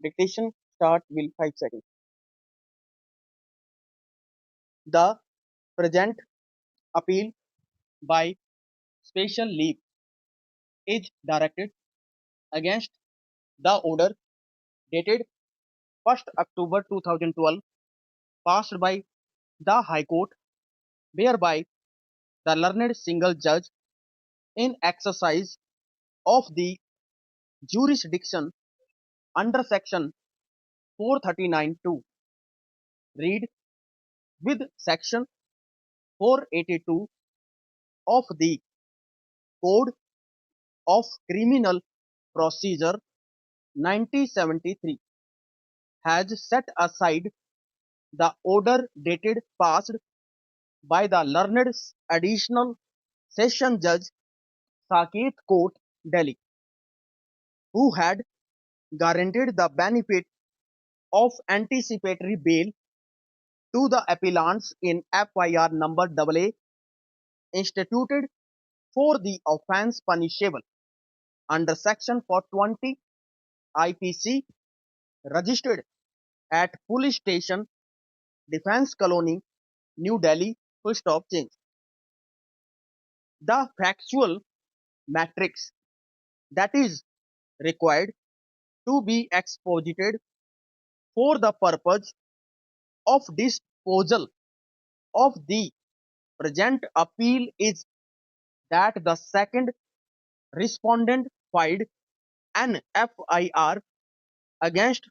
Dictation start will 5 seconds. The present appeal by Special League is directed against the order dated 1st October 2012 passed by the High Court, whereby the learned single judge in exercise of the jurisdiction under section 439(2) read with section 482 of the Code of Criminal Procedure 1973 has set aside the order dated passed by the learned additional session judge Saket Court, Delhi, who had guaranteed the benefit of anticipatory bail to the appellants in FIR number AA instituted for the offence punishable under section 420 IPC, registered at Police Station, Defence Colony, New Delhi. Full stop change. The factual matrix that is required to be exposited for the purpose of disposal of the present appeal is that the second respondent filed an FIR against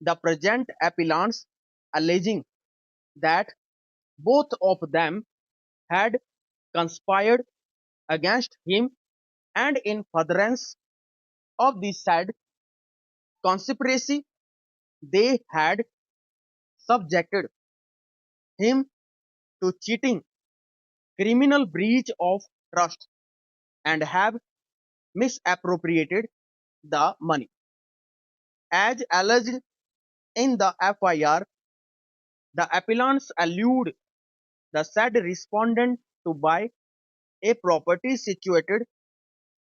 the present appellants alleging that both of them had conspired against him and in furtherance of the said conspiracy they had subjected him to cheating, criminal breach of trust, and have misappropriated the money. As alleged in the FIR, the appellants allude the said respondent to buy a property situated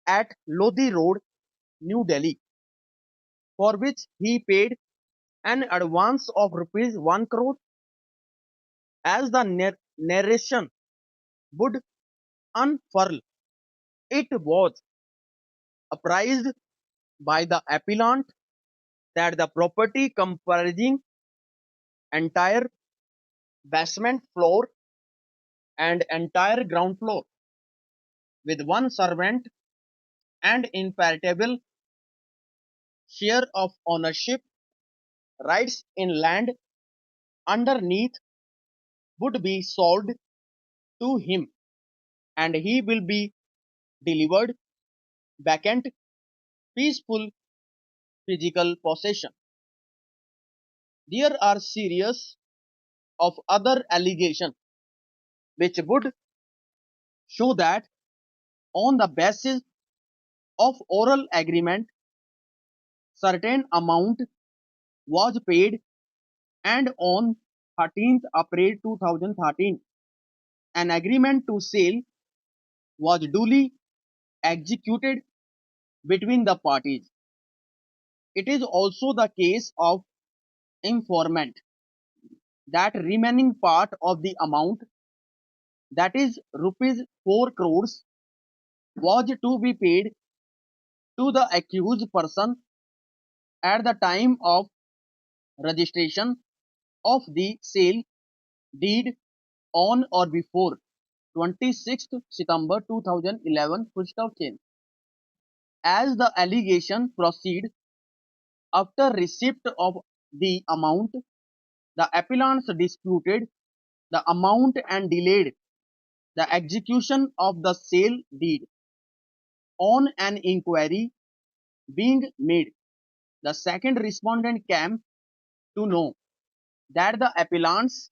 at Lodi Road, New Delhi, for which he paid an advance of rupees 1 crore. As the narration would unfurl, it was apprised by the appellant that the property comprising entire basement floor and entire ground floor with one servant and imperishable share of ownership rights in land underneath would be sold to him and he will be delivered vacant peaceful physical possession. There are series of other allegations which would show that on the basis of oral agreement certain amount was paid and on 13th April 2013 an agreement to sale was duly executed between the parties. It is also the case of informant that remaining part of the amount, that is rupees 4 crores, was to be paid to the accused person at the time of registration of the sale deed on or before 26th September 2011. Full stop change. As the allegation proceed, after receipt of the amount, the appellants disputed the amount and delayed the execution of the sale deed. On an inquiry being made, the second respondent came to know that the appellants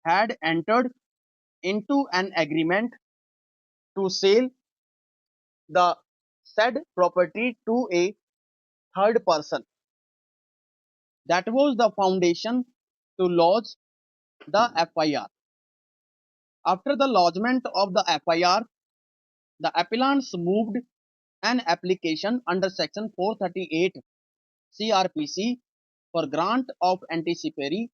had entered into an agreement to sell the said property to a third person. That was the foundation to lodge the FIR. After the lodgement of the FIR, the appellants moved an application under section 438 CRPC for grant of anticipatory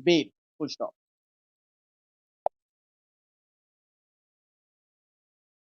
bail. Full stop.